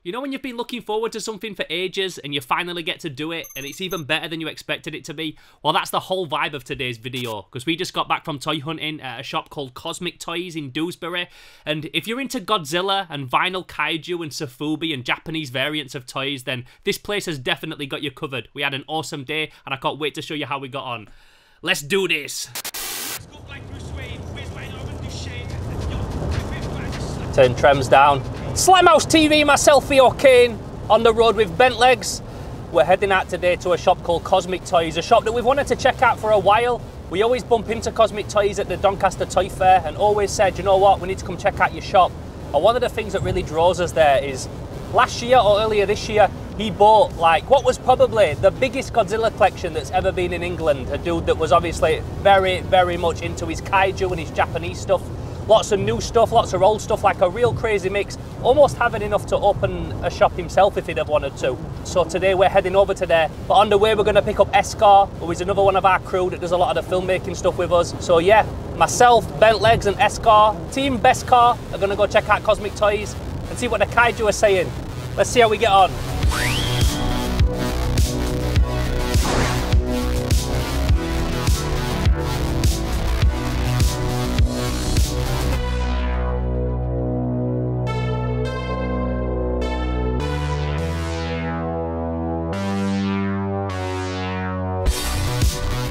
You know when you've been looking forward to something for ages and you finally get to do it and it's even better than you expected it to be? Well, that's the whole vibe of today's video, because we just got back from toy hunting at a shop called Cosmic Toys in Dewsbury, and if you're into Godzilla and vinyl kaiju and Sofubi and Japanese variants of toys, then this place has definitely got you covered. We had an awesome day and I can't wait to show you how we got on. Let's do this! Turn trems down. Slimehouse TV, myself, Theo Kane, on the road with Bentlegs. We're heading out today to a shop called Cosmic Toys, a shop that we've wanted to check out for a while. We always bump into Cosmic Toys at the Doncaster Toy Fair and always said, you know what, we need to come check out your shop. And one of the things that really draws us there is last year or earlier this year, he bought like what was probably the biggest Godzilla collection that's ever been in England. A dude that was obviously very, very much into his kaiju and his Japanese stuff. Lots of new stuff, lots of old stuff, like a real crazy mix. Almost having enough to open a shop himself if he'd have wanted to. So today we're heading over to there. But on the way we're going to pick up Eskar, who is another one of our crew that does a lot of the filmmaking stuff with us. So yeah, myself, Bentlegs and Eskar, Team Beskar, are going to go check out Cosmic Toys and see what the kaiju are saying. Let's see how we get on.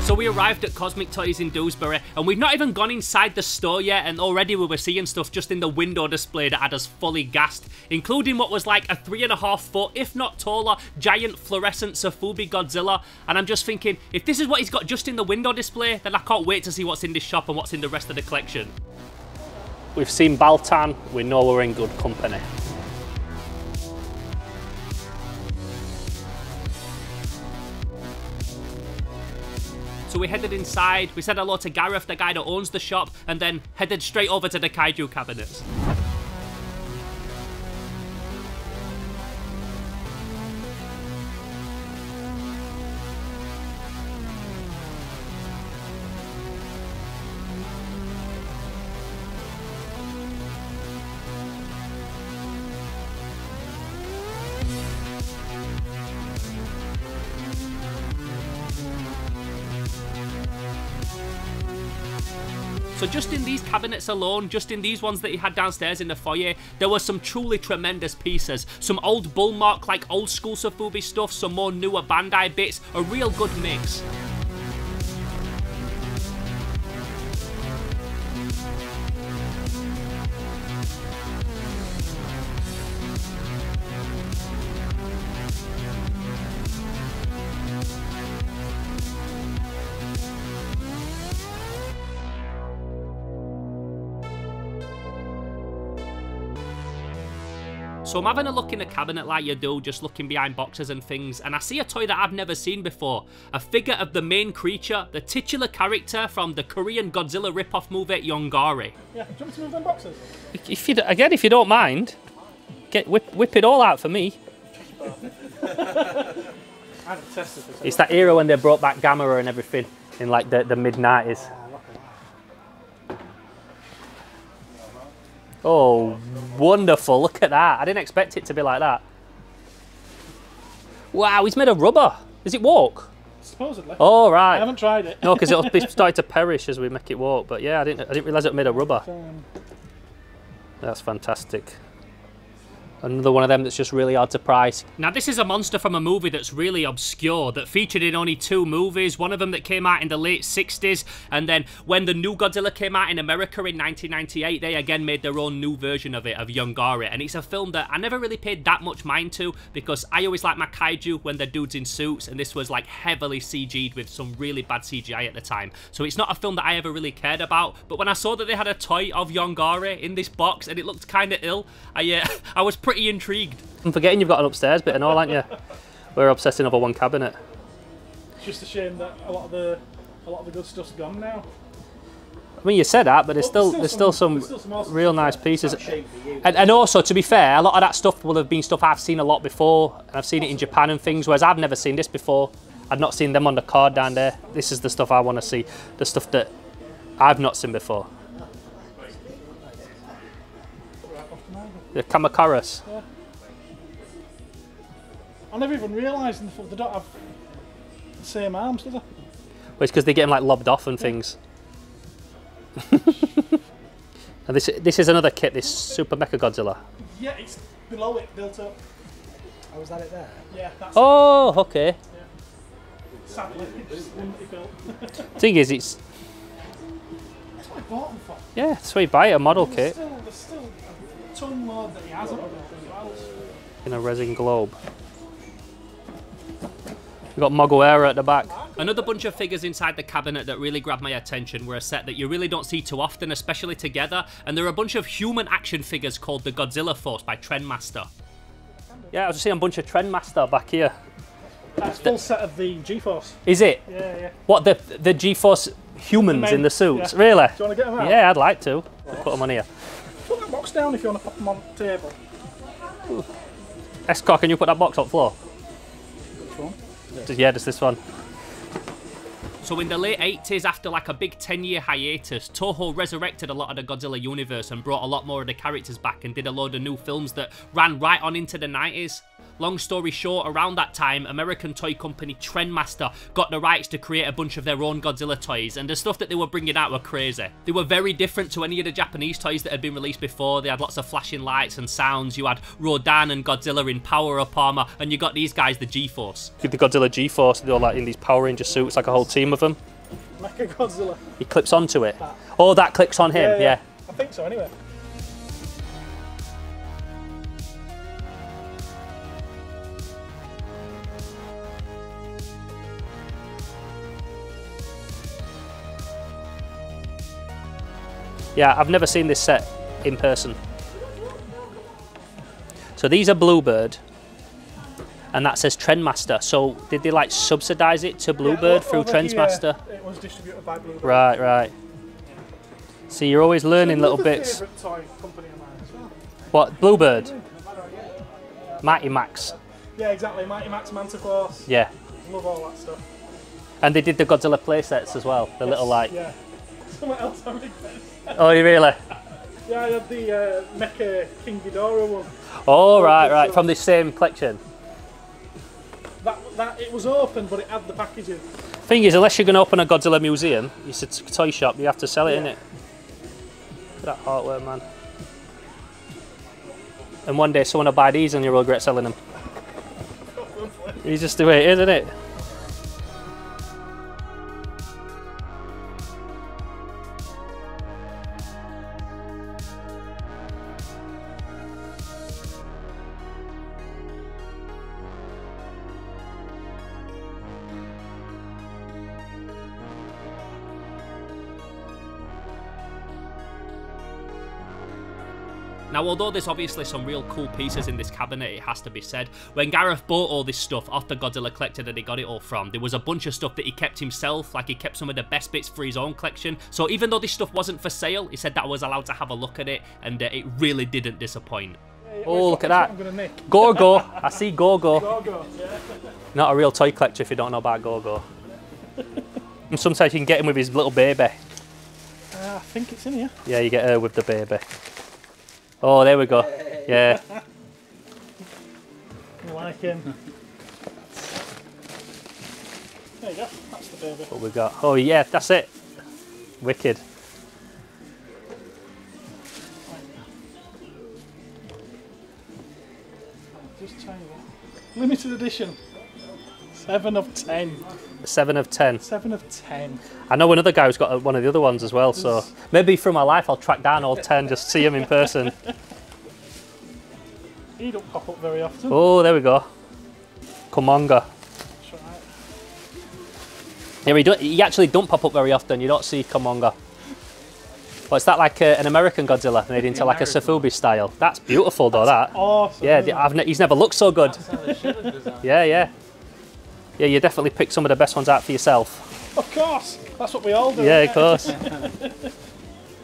So we arrived at Cosmic Toys in Dewsbury and we've not even gone inside the store yet, and already we were seeing stuff just in the window display that had us fully gassed, including what was like a 3.5 foot, if not taller, giant fluorescent Sofubi Godzilla. And I'm just thinking, if this is what he's got just in the window display, then I can't wait to see what's in this shop and what's in the rest of the collection. We've seen Baltan, we know we're in good company. So we headed inside, we said hello to Gareth, the guy that owns the shop, and then headed straight over to the kaiju cabinets. So just in these cabinets alone, just in these ones that he had downstairs in the foyer, there were some truly tremendous pieces. Some old Bullmark, like old school Sofubi stuff, some more newer Bandai bits, a real good mix. So I'm having a look in the cabinet like you do, just looking behind boxes and things, and I see a toy that I've never seen before. A figure of the main creature, the titular character from the Korean Godzilla rip-off movie, Yongari. Yeah, do you want me to move them boxes? If you don't mind, whip it all out for me. It's that era when they brought back Gamera and everything, in like the mid-90s. Oh, wonderful. Look at that. I didn't expect it to be like that. Wow, he's made of rubber. Does it walk? Supposedly. Oh, right. I haven't tried it. No, because it'll be starting to perish as we make it walk. But yeah, I didn't realise it was made of rubber. That's fantastic. Another one of them that's just really hard to price. Now this is a monster from a movie that's really obscure, that featured in only 2 movies, one of them that came out in the late 60s, and then when the new Godzilla came out in America in 1998, they again made their own new version of it, of Yongari, and it's a film that I never really paid that much mind to, because I always like my kaiju when they're dudes in suits, and this was like heavily CG'd with some really bad CGI at the time, so it's not a film that I ever really cared about. But when I saw that they had a toy of Yongari in this box and it looked kind of ill, I was pretty intrigued. I'm forgetting you've got an upstairs bit and all, aren't you? We're obsessing over one cabinet. It's just a shame that a lot of the good stuff's gone now. I mean, you said that, but there's still some real nice pieces. And also, to be fair, a lot of that stuff will have been stuff I've seen a lot before, and I've seen it in Japan and things, whereas I've never seen this before. I've not seen them on the card down there. This is the stuff I want to see, the stuff that I've not seen before. The Kamakaras. Yeah. I never even realised they don't have the same arms, do they? Well, it's because they get them like lobbed off and things. And this is another kit, this Super Mecha Godzilla. Yeah, it's below it, built up. Oh, was that it there? Yeah, that's Oh, okay. Yeah. Sadly, it's one that he built. Thing is, it's... That's what I bought them for. Yeah, that's why you buy a model kit. There's still a ton load that he hasn't built as well. In a resin globe. We've got Moguera at the back. Another bunch of figures inside the cabinet that really grabbed my attention were a set that you really don't see too often, especially together, and they're a bunch of human action figures called the Godzilla Force by Trendmaster. Yeah, I was just seeing a bunch of Trendmaster back here. That's full set of the G-Force. Is it? Yeah, yeah. What, the G-Force humans in the suits? Yeah. Really? Do you want to get them out? Yeah, I'd like to. Put them on here. Put that box down if you want to pop them on the table. Eskar, can you put that box on the floor? Which one? Yeah, just this one. So in the late 80s, after like a big 10-year hiatus, Toho resurrected a lot of the Godzilla universe and brought a lot more of the characters back and did a load of new films that ran right on into the 90s. Long story short, around that time, American toy company Trendmaster got the rights to create a bunch of their own Godzilla toys, and the stuff that they were bringing out were crazy. They were very different to any of the Japanese toys that had been released before. They had lots of flashing lights and sounds. You had Rodan and Godzilla in power-up armor, and you got these guys, the G-Force. The Godzilla G-Force, they're all like in these Power Ranger suits, like a whole team of them. Mecha Godzilla. He clips onto it. Oh, that clicks on him, yeah. I think so, anyway. Yeah, I've never seen this set in person. So these are Bluebird, and that says Trendmaster. So did they like subsidise it to Bluebird through Trendmaster? It was distributed by Bluebird. Right, right. See, you're always learning little bits. Toy company of mine as well. What, Bluebird? Mighty Max. Yeah, exactly. Mighty Max, Mantiforce. Yeah. Love all that stuff. And they did the Godzilla playsets as well. The little like. Yeah. Somewhere else I'm big fan. Oh, you really? Yeah, I had the Mecha King Ghidorah one. Oh, right, right. From this same collection. That it was open, but it had the packaging. Thing is, unless you're going to open a Godzilla museum, it's a toy shop, you have to sell it, innit? Look at that artwork, man. And one day someone will buy these and you'll regret selling them. It's just the way it is, isn't it? Now, although there's obviously some real cool pieces in this cabinet, it has to be said, when Gareth bought all this stuff off the Godzilla collector that he got it all from, there was a bunch of stuff that he kept himself, like he kept some of the best bits for his own collection. So even though this stuff wasn't for sale, he said that I was allowed to have a look at it, and it really didn't disappoint. Oh, look at that. Gorgo. I see Gorgo. Gorgo, yeah. Not a real toy collector if you don't know about Gorgo. And sometimes you can get him with his little baby. I think it's in here. Yeah, you get her with the baby. Oh, there we go. Yeah. I like him. There you go. That's the baby. What we got? Oh, yeah, that's it. Wicked. Just tell you what. Limited edition. 7 of 10. 7 of 10. 7 of 10. I know another guy who's got one of the other ones as well, so maybe through my life I'll track down all 10, just see him in person. He don't pop up very often. Oh, there we go. Kumonga. That's right. Yeah, he actually don't pop up very often, you don't see Kumonga. But it's that like an American Godzilla made into like a Sofubi style. That's beautiful though, that. Awesome. Yeah, he's never looked so good. Yeah, yeah. Yeah, you definitely picked some of the best ones out for yourself. Of course, that's what we all do. Yeah, of course.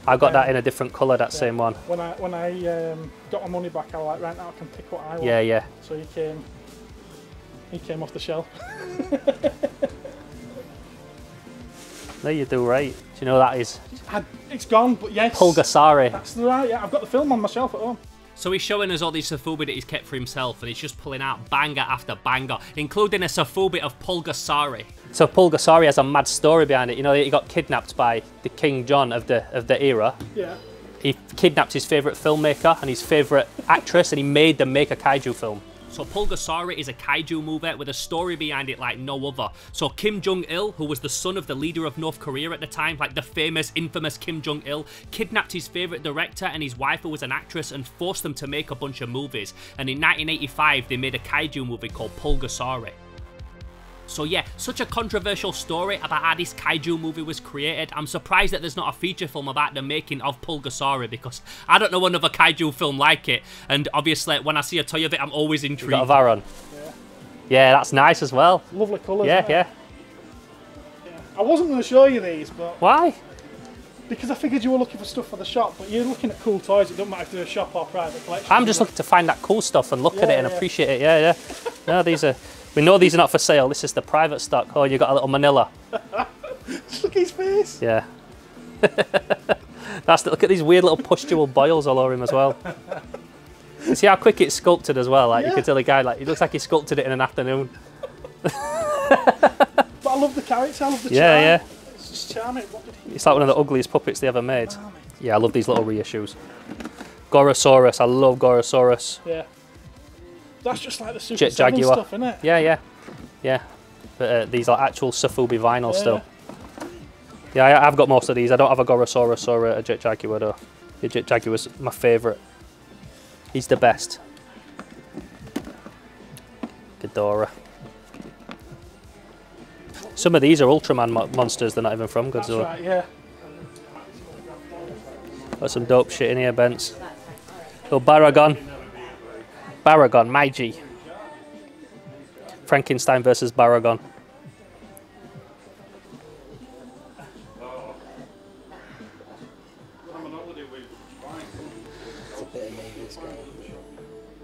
I got that in a different colour, that same one. When I got my money back, I was like, right now I can pick what I want. Yeah, yeah. So he came off the shelf. No, you do right. Do you know what that is? It's gone, but yes. Pulgasari. That's right, yeah. I've got the film on my shelf at home. So he's showing us all these Sofubi that he's kept for himself, and he's just pulling out banger after banger, including a Sofubi of Pulgasari. So Pulgasari has a mad story behind it. You know, he got kidnapped by the King John of the era. Yeah. He kidnapped his favourite filmmaker and his favourite actress, and he made them make a kaiju film. So Pulgasari is a kaiju movie with a story behind it like no other. So Kim Jong-il, who was the son of the leader of North Korea at the time, like the famous, infamous Kim Jong-il, kidnapped his favourite director and his wife, who was an actress, and forced them to make a bunch of movies. And in 1985, they made a kaiju movie called Pulgasari. So yeah, such a controversial story about how this kaiju movie was created. I'm surprised that there's not a feature film about the making of Pulgasari, because I don't know another kaiju film like it. And obviously, when I see a toy of it, I'm always intrigued. You got a Varon. Yeah. Yeah, that's nice as well. Lovely colours. Yeah, yeah. I wasn't going to show you these, but... Why? Because I figured you were looking for stuff for the shop, but you're looking at cool toys. It doesn't matter if they're a shop or private collection. I'm just looking to find that cool stuff and look at it and appreciate it. Yeah, yeah. No, these are... We know these are not for sale. This is the private stock. Oh, you got a little Manila. Just look at his face. Yeah. Look at these weird little pustule boils all over him as well. You see how quick it's sculpted as well. Like you can tell the guy, like he looks like he sculpted it in an afternoon. But I love the character. I love the charm. Yeah. It's just charming. It's like one of the ugliest puppets they ever made. Yeah, I love these little reissues. Gorosaurus. I love Gorosaurus. Yeah. That's just like the Super Jet 7 Jaguar stuff, isn't it? Yeah. But these are actual Sofubi vinyl still. Yeah, I've got most of these. I don't have a Gorosaurus or a Jet Jaguar though. The Jet Jaguar's my favourite. He's the best. Ghidorah. Some of these are Ultraman monsters. They're not even from Godzilla. That's right, yeah. Got some dope shit in here, Bents. Oh, Baragon. Baragon, Maiji. Frankenstein versus Baragon.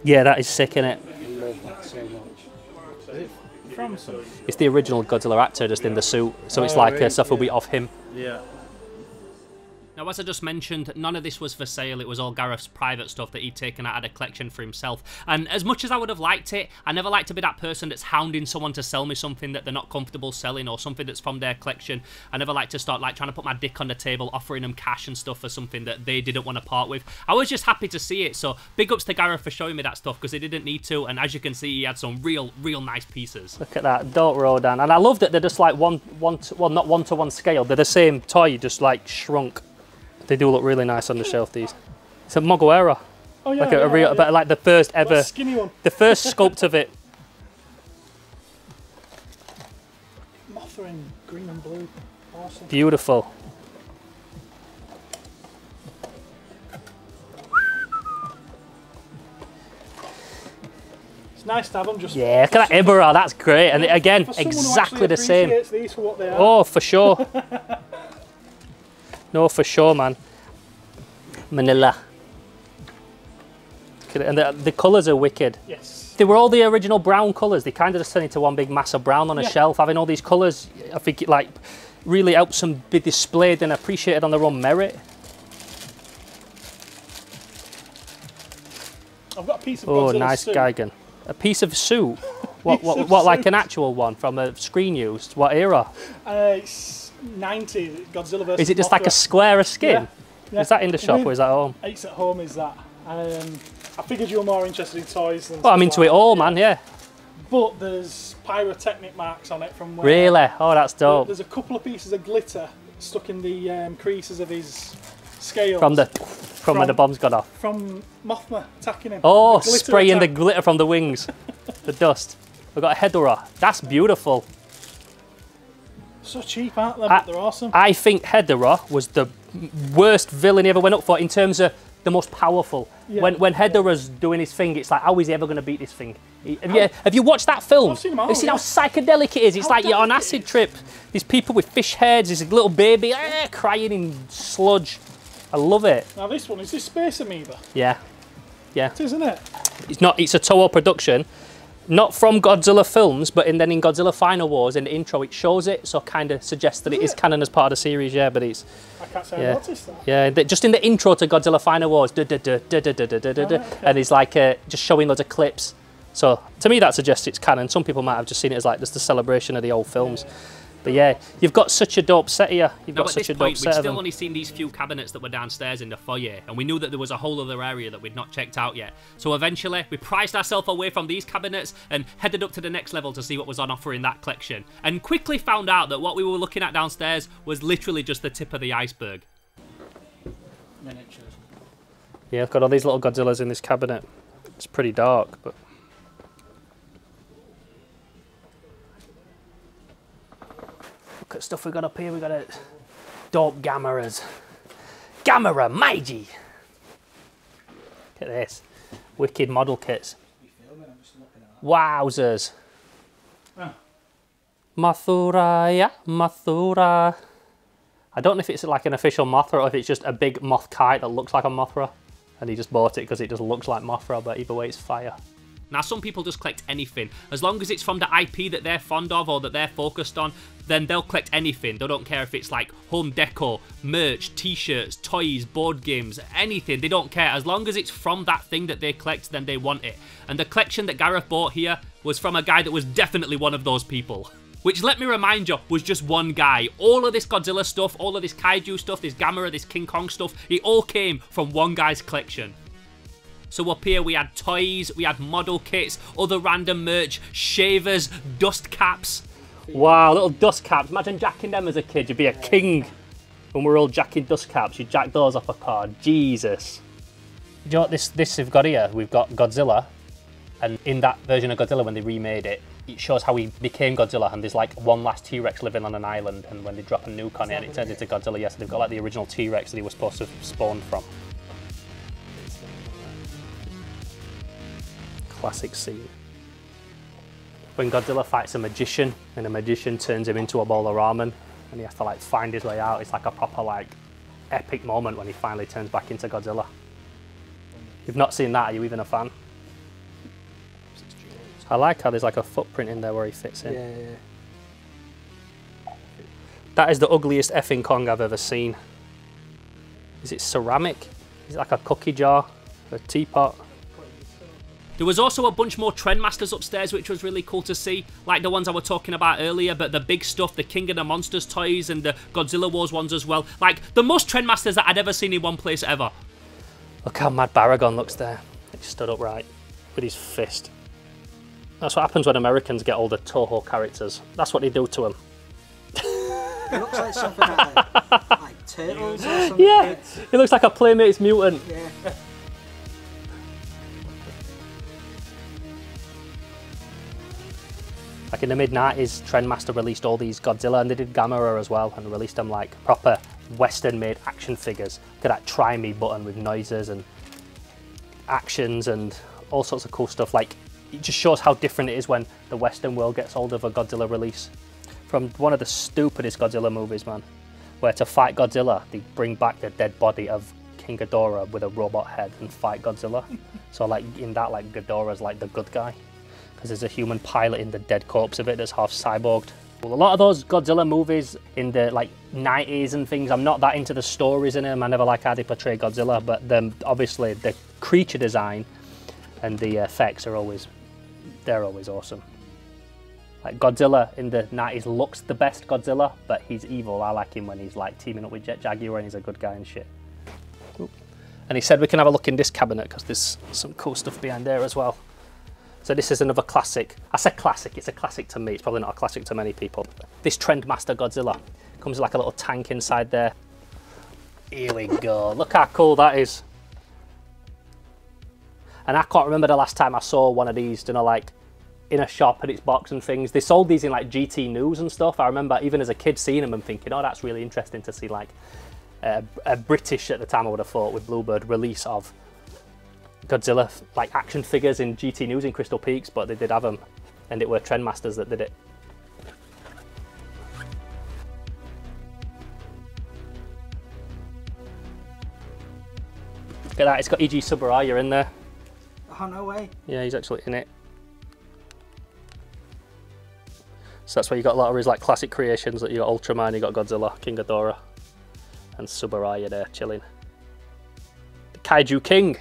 Yeah, that is sick, innit? I love that so much. Is it from something? It's the original Godzilla actor just in the suit, so it's like a Sofubi of him. Yeah. Now, as I just mentioned, none of this was for sale. It was all Gareth's private stuff that he'd taken out of the collection for himself. And as much as I would have liked it, I never like to be that person that's hounding someone to sell me something that they're not comfortable selling or something that's from their collection. I never like to start like trying to put my dick on the table, offering them cash and stuff for something that they didn't want to part with. I was just happy to see it. So big ups to Gareth for showing me that stuff, because he didn't need to. And as you can see, he had some real nice pieces. Look at that, Don't Rodan. And I love that they're just like well, not one-to-one scale. They're the same toy, just like shrunk. They do look really nice on the shelf, these. It's a Mogoera. Oh, yeah, like a real, but like the first ever, skinny one. The first sculpt of it. Mothra in green and blue. Awesome. Beautiful. It's nice to have them just... Yeah, look at that Ibera, that's great. And again, exactly the same. These for what they are. Oh, for sure. No, for sure, man. Manila. And the colours are wicked. Yes. They were all the original brown colours. They kind of just turned into one big mass of brown on a shelf. Having all these colours, I think it like really helps them be displayed and appreciated on their own merit. I've got a piece of Oh, Godzilla's nice suit. Gigan. A piece of suit? What like an actual one from a screen used? What era? It's 90, Godzilla versus Is it just Mothra. like a square of skin? Yeah. Is that in the shop or is that at home? It's at home, is that. I figured you were more interested in toys than... Well, I'm into it all, man, yeah. But there's pyrotechnic marks on it from where... Really? Oh, that's dope. There's a couple of pieces of glitter stuck in the creases of his scales. From where the bomb's gone off? From Mothra attacking him. Oh, The glitter spraying attack. the glitter from the wings. The dust. We've got a Hedorah. That's beautiful. So cheap, aren't they? But they're awesome. I think Hedorah was the worst villain he ever went up for in terms of the most powerful. Yeah. When Hedorah's doing his thing, it's like, how is he ever going to beat this thing? Have you watched that film? I've seen them all, Have you seen how psychedelic it is? It's like you're on acid trip. These people with fish heads, this little baby crying in sludge. I love it. Now this one, is this Space Amoeba? Yeah. Yeah. It is, isn't it? It's not. It's a Toho production. Not from Godzilla films, but then in Godzilla Final Wars, in the intro, it shows it, so kind of suggests that it is canon as part of the series, yeah, but it's... I can't say I noticed that. Yeah, just in the intro to Godzilla Final Wars, and he's like just showing loads of clips. So, to me, that suggests it's canon. Some people might have just seen it as like, just the celebration of the old films. But yeah, you've got such a dope set here. You've got such a dope set. We'd still only seen these few cabinets that were downstairs in the foyer, and we knew that there was a whole other area that we'd not checked out yet. So eventually, we prized ourselves away from these cabinets and headed up to the next level to see what was on offer in that collection, and quickly found out that what we were looking at downstairs was literally just the tip of the iceberg. Miniatures. Yeah, I've got all these little Godzillas in this cabinet. It's pretty dark, but... Look at stuff we got up here. We got a dope Gameras. Gamera Meiji. Look at this. Wicked model kits. Wowzers. Mathura, yeah, Mathura. I don't know if it's like an official Mothra or if it's just a big moth kite that looks like a Mothra. And he just bought it because it just looks like Mothra, but either way it's fire. Now, some people just collect anything. As long as it's from the IP that they're fond of or that they're focused on, then they'll collect anything. They don't care if it's like home decor, merch, t-shirts, toys, board games, anything. They don't care. As long as it's from that thing that they collect, then they want it. And the collection that Gareth bought here was from a guy that was definitely one of those people. Which, let me remind you, was just one guy. All of this Godzilla stuff, all of this Kaiju stuff, this Gamera, this King Kong stuff, it all came from one guy's collection. So up here we had toys, we had model kits, other random merch, shavers, dust caps. Wow, little dust caps. Imagine jacking them as a kid. You'd be a king. When we're all jacking dust caps, you'd jack those off a car. Jesus. Do you know what this we've got here? We've got Godzilla. And in that version of Godzilla, when they remade it, it shows how he became Godzilla. And there's like one last T-Rex living on an island. And when they drop a nuke on it, it turns into Godzilla. Yes, they've got like the original T-Rex that he was supposed to have spawned from. Classic scene. When Godzilla fights a magician and the magician turns him into a bowl of ramen and he has to like find his way out. It's like a proper like epic moment when he finally turns back into Godzilla. You've not seen that, are you even a fan? I like how there's like a footprint in there where he fits in. Yeah. That is the ugliest effing Kong I've ever seen. Is it ceramic? Is it like a cookie jar? A teapot? There was also a bunch more Trendmasters upstairs, which was really cool to see, like the ones I was talking about earlier, but the big stuff, the King of the Monsters toys and the Godzilla Wars ones as well. Like, the most Trendmasters that I'd ever seen in one place ever. Look how mad Baragon looks there. He stood upright with his fist. That's what happens when Americans get all the Toho characters. That's what they do to them. It looks like something like Turtles or something. Yeah, he looks like a Playmates mutant. Yeah. Like in the mid-90s, Trendmaster released all these Godzilla, and they did Gamera as well, and released them like proper Western-made action figures. Look at that Try Me button with noises and actions and all sorts of cool stuff. Like, it just shows how different it is when the Western world gets hold of a Godzilla release. From one of the stupidest Godzilla movies, man, where to fight Godzilla, they bring back the dead body of King Ghidorah with a robot head and fight Godzilla. So like in that, like Ghidorah's like the good guy, because there's a human pilot in the dead corpse of it that's half cyborged. Well, a lot of those Godzilla movies in the like 90s and things, I'm not that into the stories in them. I never like how they portray Godzilla, but obviously the creature design and the effects are they're always awesome. Like Godzilla in the 90s looks the best Godzilla, but he's evil. I like him when he's like teaming up with Jet Jaguar and he's a good guy and shit. Oop. And he said we can have a look in this cabinet because there's some cool stuff behind there as well. So this is another classic. I said classic, it's a classic to me. It's probably not a classic to many people. This Trendmaster Godzilla comes with like a little tank inside there. Here we go. Look how cool that is. And I can't remember the last time I saw one of these, you know, like in a shop and its box and things. They sold these in like GT News and stuff. I remember even as a kid seeing them and thinking, oh, that's really interesting to see like a British at the time, I would have thought, with Bluebird release of Godzilla like action figures in GT News in Crystal Peaks, but they did have them and it were Trendmasters that did it. Look at that, it's got E.G. Subaraya in there. Oh, no way. Yeah, he's actually in it. So that's where you got a lot of his like classic creations. That you got Ultraman, you got Godzilla, King Ghidorah, and Subaraya there chilling. The Kaiju King.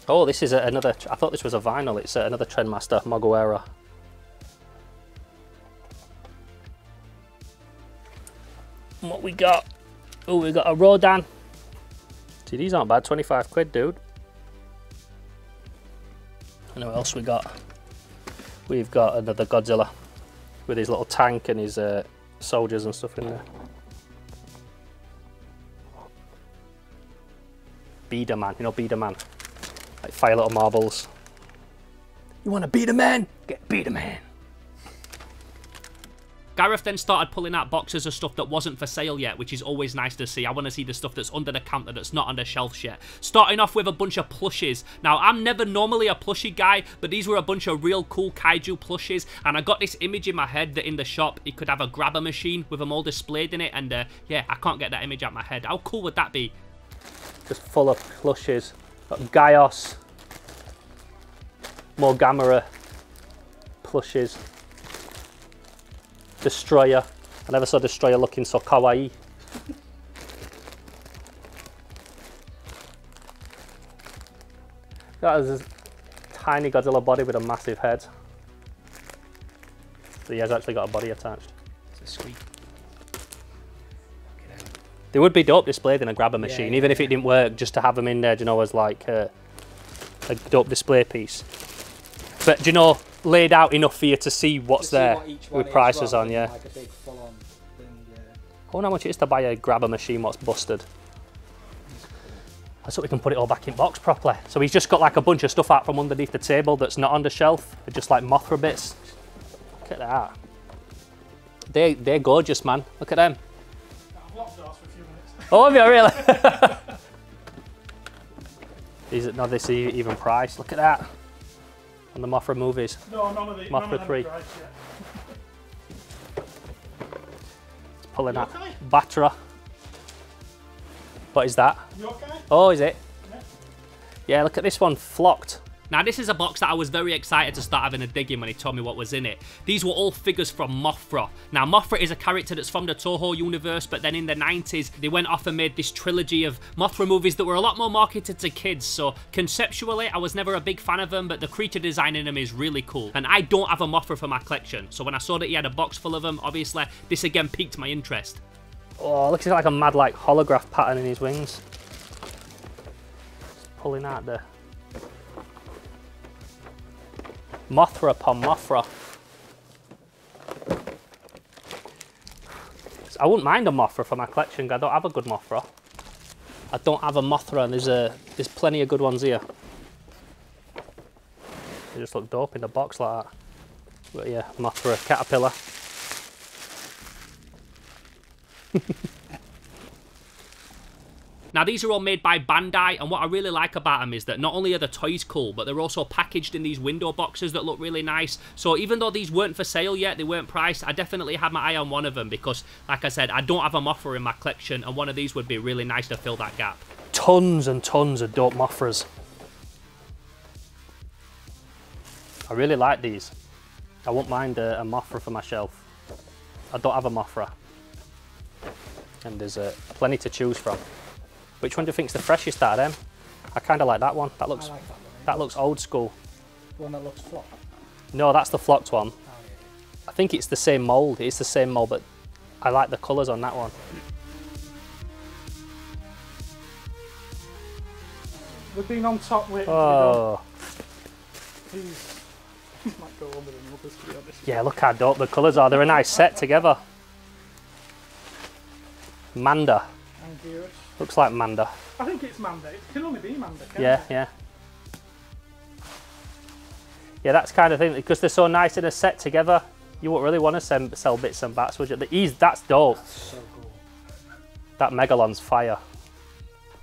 Oh, this is another. I thought this was a vinyl. It's another Trendmaster Moguera. And what we got? Oh, we got a Rodan. See, these aren't bad. 25 quid, dude. And what else we got? We've got another Godzilla with his little tank and his soldiers and stuff in there. Beaterman, you know Beaterman? Like fire little marbles. You want to beat a man? Get Beaterman. Gareth then started pulling out boxes of stuff that wasn't for sale yet, which is always nice to see. I want to see the stuff that's under the counter that's not on the shelves yet. Starting off with a bunch of plushies. Now, I'm never normally a plushie guy, but these were a bunch of real cool Kaiju plushies, and I got this image in my head that in the shop, it could have a grabber machine with them all displayed in it, and yeah, I can't get that image out of my head. How cool would that be? Just full of plushies. Got Gaios. More Gamera plushies. Destroyer. I never saw Destroyer looking so kawaii. That is a tiny Godzilla body with a massive head. So he has actually got a body attached. It's a squeak. They would be dope displayed in a grabber machine, even if it didn't work, just to have them in there, do you know, as like a dope display piece. But do you know, laid out enough for you to see what's there with prices on, yeah. Like a big full-on thing, yeah. I wonder how much it is to buy a grabber machine what's busted. I thought we can put it all back in box properly. So he's just got like a bunch of stuff out from underneath the table that's not on the shelf. They're just like Mothra bits. Look at that. They're gorgeous, man. Look at them. I've locked those for a few minutes. Oh, have you really? No, this is even priced. Look at that. On the Mothra movies. No, none of the Mothra 3. Price, yeah. Pulling that. Okay? Batra. What is that? You okay? Oh, is it? Yeah. Yeah, look at this one, flocked. Now, this is a box that I was very excited to start having a dig in when he told me what was in it. These were all figures from Mothra. Now, Mothra is a character that's from the Toho universe, but then in the 90s, they went off and made this trilogy of Mothra movies that were a lot more marketed to kids. So, conceptually, I was never a big fan of them, but the creature design in them is really cool. And I don't have a Mothra for my collection. So, when I saw that he had a box full of them, obviously, this again piqued my interest. Oh, looks like a mad like holograph pattern in his wings. Just pulling out the Mothra upon Mothra. I wouldn't mind a Mothra for my collection. I don't have a good Mothra. I don't have a Mothra, and there's plenty of good ones here. They just look dope in the box like that. But yeah, Mothra caterpillar. Now, these are all made by Bandai, and what I really like about them is that not only are the toys cool, but they're also packaged in these window boxes that look really nice. So even though these weren't for sale yet, they weren't priced, I definitely had my eye on one of them because, like I said, I don't have a Mothra in my collection, and one of these would be really nice to fill that gap. Tons and tons of dope Mothras. I really like these. I won't mind a Mothra for my shelf. I don't have a Mothra. And there's plenty to choose from. Which one do you think's the freshest out of them? I kind of like that one. That looks, I like that one. that looks old school. The one that looks flop. No, that's the flocked one. Oh, yeah. I think it's the same mould. It's the same mould, but I like the colours on that one. We've been on top with Oh, He's might go over than others, to be honest. yeah, look how dope the colours are. They're a nice set together. Manda. Anguirus. Looks like Manda. I think it's Manda. It can only be Manda, can't Yeah, it? yeah. Yeah, that's kind of thing, because they're so nice in a set together, you wouldn't really want to sell bits and bats, would you? That's dope. That's so cool. That Megalon's fire.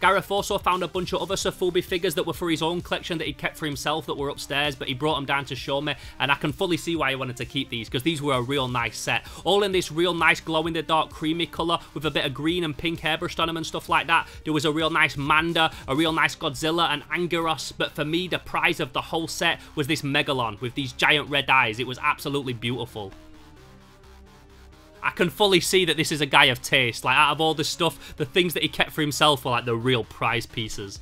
Gareth also found a bunch of other Sofubi figures that were for his own collection that he kept for himself that were upstairs, but he brought them down to show me, and I can fully see why he wanted to keep these, because these were a real nice set. All in this real nice glow-in-the-dark creamy colour with a bit of green and pink airbrushed on them and stuff like that. There was a real nice Manda, a real nice Godzilla and Anguirus, but for me the prize of the whole set was this Megalon with these giant red eyes. It was absolutely beautiful. I can fully see that this is a guy of taste. Like, out of all the stuff, the things that he kept for himself were like the real prize pieces.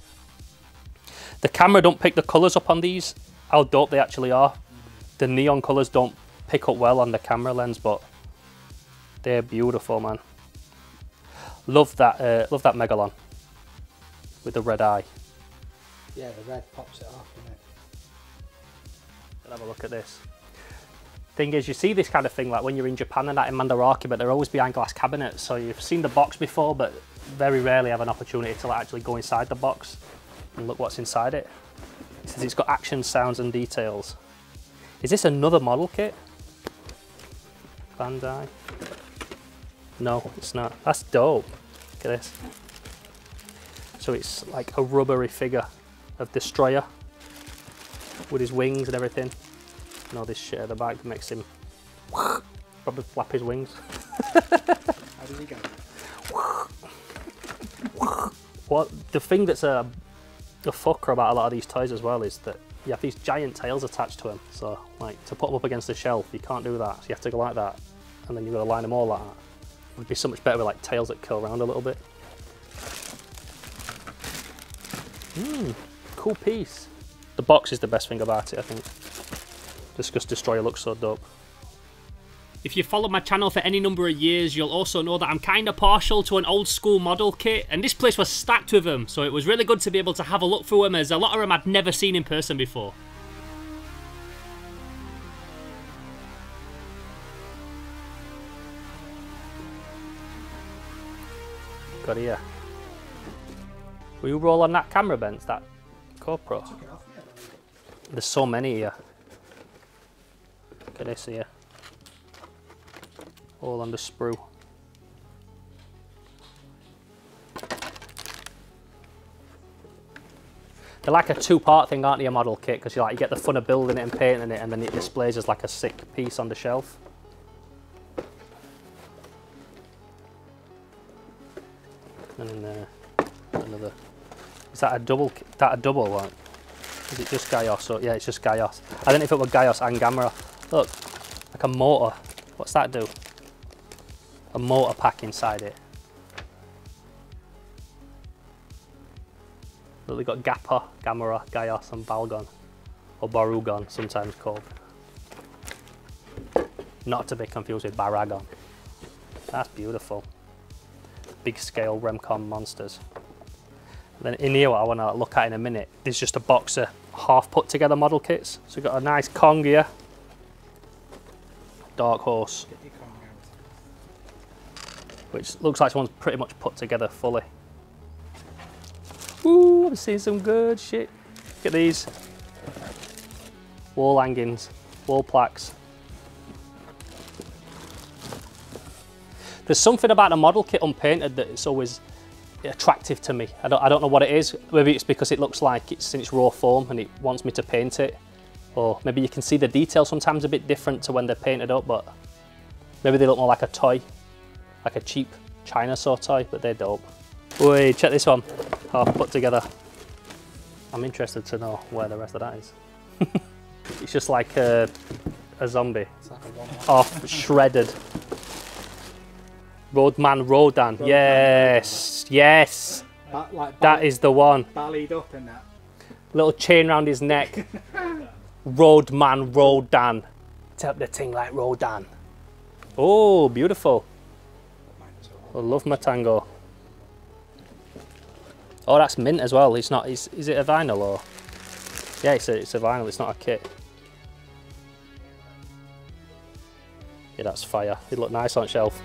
The camera don't pick the colours up on these, how dope they actually are. The neon colours don't pick up well on the camera lens, but they're beautiful, man. Love that Megalon with the red eye. Yeah, the red pops it off, doesn't it? Have a look at this. Thing is, you see this kind of thing like when you're in Japan and that in Mandarake, but they're always behind glass cabinets, so you've seen the box before, but very rarely have an opportunity to like, actually go inside the box and look what's inside it. It says it's got action, sounds and details. Is this another model kit? Bandai? No, it's not. That's dope. Look at this. So it's like a rubbery figure of Destroyer with his wings and everything. And all this shit at the back that makes him probably flap his wings. How does he go? What the thing that's a fucker about a lot of these toys as well is that you have these giant tails attached to them. So like to put them up against the shelf, you can't do that. So you have to go like that, and then you've got to line them all like that. It would be so much better with like tails that curl around a little bit. Cool piece. The box is the best thing about it, I think. Just because Destroyer looks so dope. If you follow my channel for any number of years, you'll also know that I'm kind of partial to an old school model kit, and this place was stacked with them, so it was really good to be able to have a look through them, as a lot of them I'd never seen in person before. Got here. Will you roll on that camera, Bent, that GoPro? There's so many here. Look at this here. All on the sprue. They're like a two-part thing, aren't they, a model kit? Because you get the fun of building it and painting it, and then it displays as like a sick piece on the shelf. And then another. Is that a double? That a double one? Is it just Gaios? Or, yeah, it's just Gaios. I don't know if it were Gaios and Gamera. Look, like a motor. What's that do? A motor pack inside it. Look, they've got Gappa, Gamera, Gaios and Balgon. Or Barugon, sometimes called. Not to be confused with Baragon. That's beautiful. Big scale Remcom monsters. Then in here, what I want to look at in a minute, there's just a box of half put together model kits. So we've got a nice Kong here. Dark Horse. Which looks like someone's pretty much put together fully. Ooh, I'm seeing some good shit. Look at these. Wall hangings, wall plaques. There's something about a model kit unpainted that it's always attractive to me. I don't know what it is. Maybe it's because it looks like it's in its raw form and it wants me to paint it. Or maybe you can see the detail sometimes a bit different to when they're painted up, but maybe they look more like a toy. Like a cheap China-saw toy, but they're dope. Wait, check this one. Half put together. I'm interested to know where the rest of that is. It's just like a zombie. It's like a half shredded. Roadman Rodan. Yes, yes. That is the one. Ballied up in that. Little chain around his neck. Roadman Rodan. Tap the thing like Rodan. Oh, beautiful. I love Matango. Oh, that's mint as well. It's not. Is it a vinyl or? Yeah, it's a vinyl. It's not a kit. Yeah, that's fire. It'd look nice on shelf.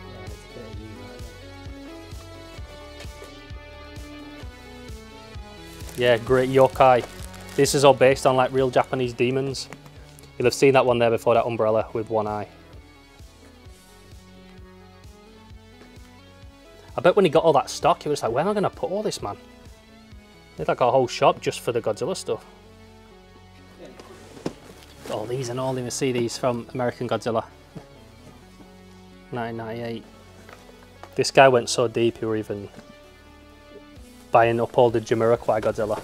Yeah, great yokai. This is all based on like real Japanese demons. You'll have seen that one there before, that umbrella with one eye. I bet when he got all that stock, he was like, where am I going to put all this, man? It's like a whole shop just for the Godzilla stuff. All these and all, you see these from American Godzilla. 1998. This guy went so deep he were even buying up all the Jamiroquai Godzilla.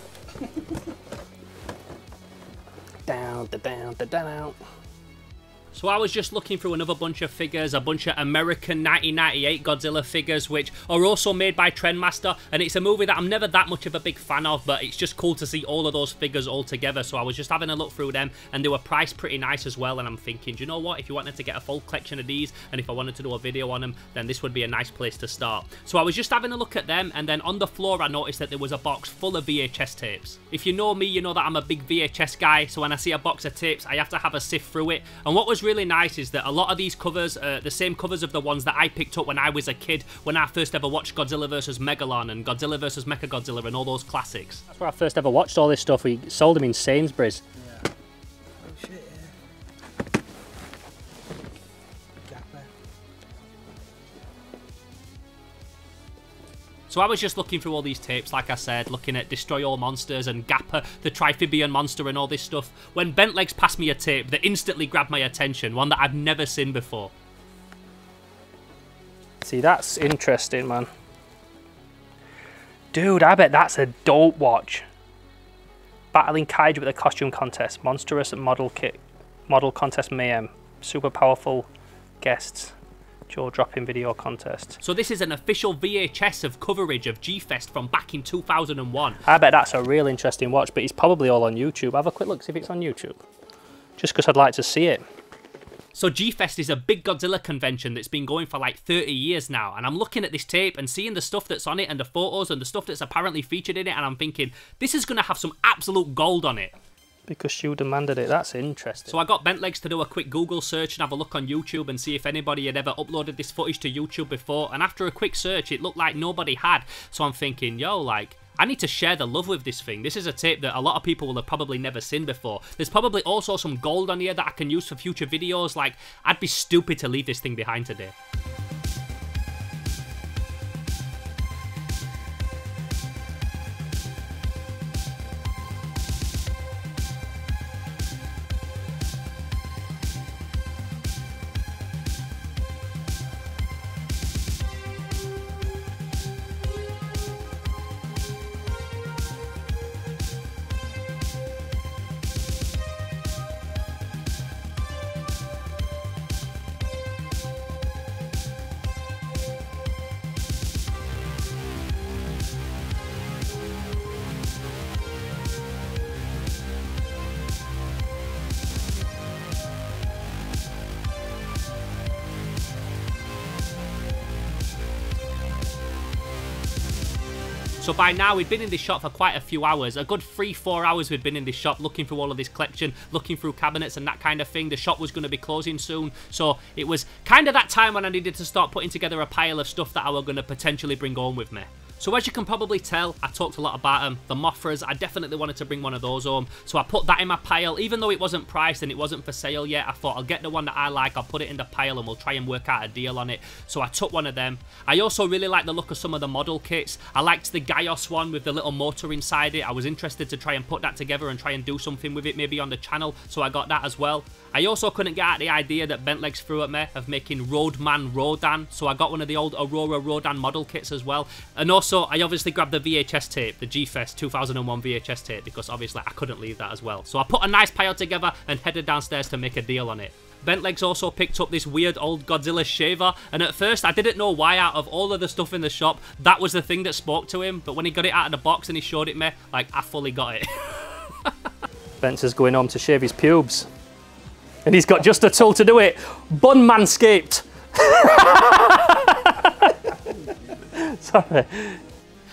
Down, down, down. So I was just looking through another bunch of figures, a bunch of American 1998 Godzilla figures, which are also made by Trendmaster, and it's a movie that I'm never that much of a big fan of, but it's just cool to see all of those figures all together. So I was just having a look through them, and they were priced pretty nice as well, and I'm thinking, do you know what, if you wanted to get a full collection of these, and if I wanted to do a video on them, then this would be a nice place to start. So I was just having a look at them, and then on the floor I noticed that there was a box full of VHS tapes. If you know me, you know that I'm a big VHS guy, so when I see a box of tapes, I have to have a sift through it, and what was really nice is that a lot of these covers are the same covers of the ones that I picked up when I was a kid, when I first ever watched Godzilla vs Megalon and Godzilla vs Mechagodzilla and all those classics. That's where I first ever watched all this stuff. We sold them in Sainsbury's. Yeah. Oh shit, yeah. Gapper. So I was just looking through all these tapes, like I said, looking at Destroy All Monsters and Gapper, the Trifibian monster and all this stuff, when Bentlegs passed me a tape that instantly grabbed my attention, one that I've never seen before. See, that's interesting, man. Dude, I bet that's a dope watch. Battling Kaiju at the costume contest, monstrous model kit, model contest mayhem, super powerful guests. Jaw dropping video contest. So this is an official VHS of coverage of G-Fest from back in 2001. I bet that's a real interesting watch, but it's probably all on YouTube. Have a quick look, see if it's on YouTube. Just because I'd like to see it. So G-Fest is a big Godzilla convention that's been going for like 30 years now, and I'm looking at this tape and seeing the stuff that's on it and the photos and the stuff that's apparently featured in it, and I'm thinking, this is going to have some absolute gold on it. Because you demanded it. That's interesting. So I got Bentlegs to do a quick Google search and have a look on YouTube and see if anybody had ever uploaded this footage to YouTube before. And after a quick search, it looked like nobody had. So I'm thinking, yo, like, I need to share the love with this thing. This is a tape that a lot of people will have probably never seen before. There's probably also some gold on here that I can use for future videos. Like, I'd be stupid to leave this thing behind today. So by now we'd been in this shop for quite a few hours, a good 3-4 hours we'd been in this shop looking through all of this collection, looking through cabinets and that kind of thing. The shop was going to be closing soon, so it was kind of that time when I needed to start putting together a pile of stuff that I were going to potentially bring home with me. So as you can probably tell, I talked a lot about them. The Mothras, I definitely wanted to bring one of those home. So I put that in my pile. Even though it wasn't priced and it wasn't for sale yet, I thought I'll get the one that I like, I'll put it in the pile and we'll try and work out a deal on it. So I took one of them. I also really like the look of some of the model kits. I liked the Gaios one with the little motor inside it. I was interested to try and put that together and try and do something with it, maybe on the channel. So I got that as well. I also couldn't get out the idea that Bentlegs threw at me of making Roadman Rodan. So I got one of the old Aurora Rodan model kits as well. And also, I obviously grabbed the VHS tape, the G-Fest 2001 VHS tape, because obviously I couldn't leave that as well. So I put a nice pile together and headed downstairs to make a deal on it. Bentlegs also picked up this weird old Godzilla shaver, and at first I didn't know why out of all of the stuff in the shop, that was the thing that spoke to him, but when he got it out of the box and he showed it me, like, I fully got it. Bent's is going home to shave his pubes. And he's got just a tool to do it. Bun Manscaped. Sorry.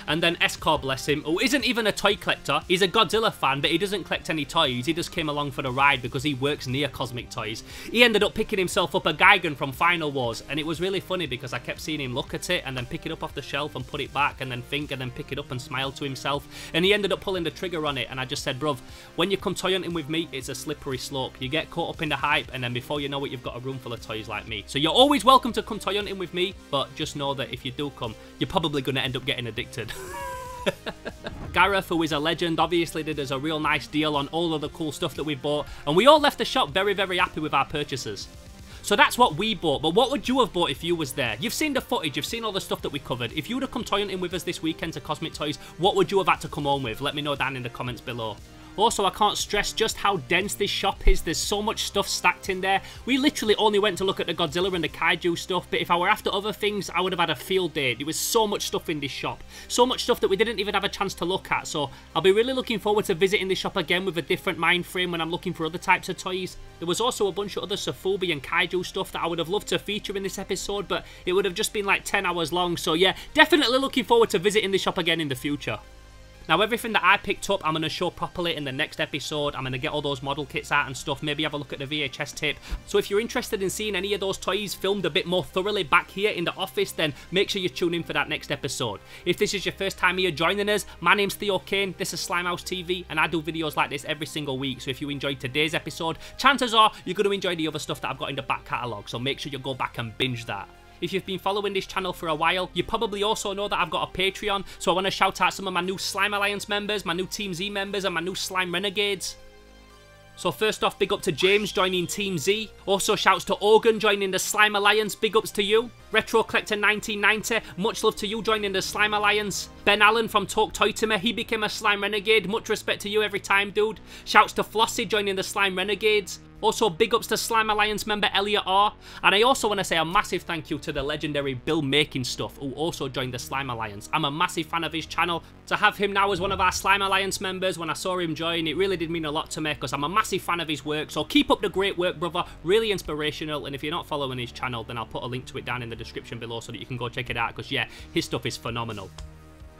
And then Eskar, bless him, who isn't even a toy collector. He's a Godzilla fan, but he doesn't collect any toys. He just came along for the ride because he works near Cosmic Toys. He ended up picking himself up a Gigan from Final Wars, and it was really funny because I kept seeing him look at it and then pick it up off the shelf and put it back and then think and then pick it up and smile to himself. And he ended up pulling the trigger on it, and I just said, bruv, when you come toy hunting with me, it's a slippery slope. You get caught up in the hype, and then before you know it, you've got a room full of toys like me. So you're always welcome to come toy hunting with me, but just know that if you do come, you're probably going to end up getting addicted. Gareth, who is a legend, obviously did us a real nice deal on all of the cool stuff that we bought, and we all left the shop very, very happy with our purchases. So that's what we bought, but what would you have bought if you was there? You've seen the footage, you've seen all the stuff that we covered. If you would have come toy hunting with us this weekend to Cosmic Toys, what would you have had to come home with? Let me know down in the comments below. Also, I can't stress just how dense this shop is. There's so much stuff stacked in there. We literally only went to look at the Godzilla and the Kaiju stuff, but if I were after other things, I would have had a field day. There was so much stuff in this shop. So much stuff that we didn't even have a chance to look at, so I'll be really looking forward to visiting this shop again with a different mind frame when I'm looking for other types of toys. There was also a bunch of other Sofubi and Kaiju stuff that I would have loved to feature in this episode, but it would have just been like 10 hours long, so yeah, definitely looking forward to visiting this shop again in the future. Now, everything that I picked up, I'm going to show properly in the next episode. I'm going to get all those model kits out and stuff, maybe have a look at the VHS tape. So if you're interested in seeing any of those toys filmed a bit more thoroughly back here in the office, then make sure you tune in for that next episode. If this is your first time here joining us, my name's Theo Kane, this is Slimehouse TV, and I do videos like this every single week. So if you enjoyed today's episode, chances are you're going to enjoy the other stuff that I've got in the back catalogue, so make sure you go back and binge that. If you've been following this channel for a while, you probably also know that I've got a Patreon, so I want to shout out some of my new Slime Alliance members, my new Team Z members, and my new Slime Renegades. So first off, big up to James joining Team Z. Also shouts to Organ joining the Slime Alliance, big ups to you. Retro Collector 1990, much love to you joining the Slime Alliance. Ben Allen from Talk Toy to Me, he became a Slime Renegade, much respect to you every time, dude. Shouts to Flossie joining the Slime Renegades. Also, big ups to Slime Alliance member Elliot R. And I also want to say a massive thank you to the legendary Bill Making Stuff, who also joined the Slime Alliance. I'm a massive fan of his channel. To have him now as one of our Slime Alliance members, when I saw him join, it really did mean a lot to me, because I'm a massive fan of his work. So keep up the great work, brother. Really inspirational. And if you're not following his channel, then I'll put a link to it down in the description below so that you can go check it out, because yeah, his stuff is phenomenal.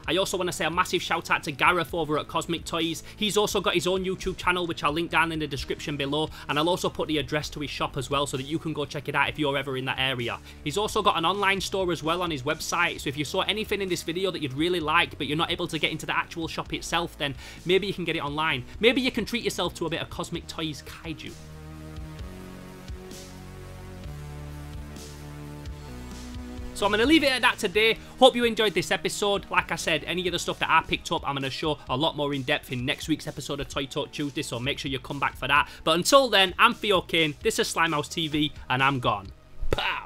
I also want to say a massive shout out to Gareth over at Cosmic Toys. He's also got his own YouTube channel, which I'll link down in the description below, and I'll also put the address to his shop as well so that you can go check it out if you're ever in that area. He's also got an online store as well on his website, so if you saw anything in this video that you'd really like but you're not able to get into the actual shop itself, then maybe you can get it online. Maybe you can treat yourself to a bit of Cosmic Toys Kaiju. So I'm going to leave it at that today. Hope you enjoyed this episode. Like I said, any of the stuff that I picked up, I'm going to show a lot more in depth in next week's episode of Toy Talk Tuesday, so make sure you come back for that. But until then, I'm Theo Kane, this is Slimehouse TV, and I'm gone. Pow!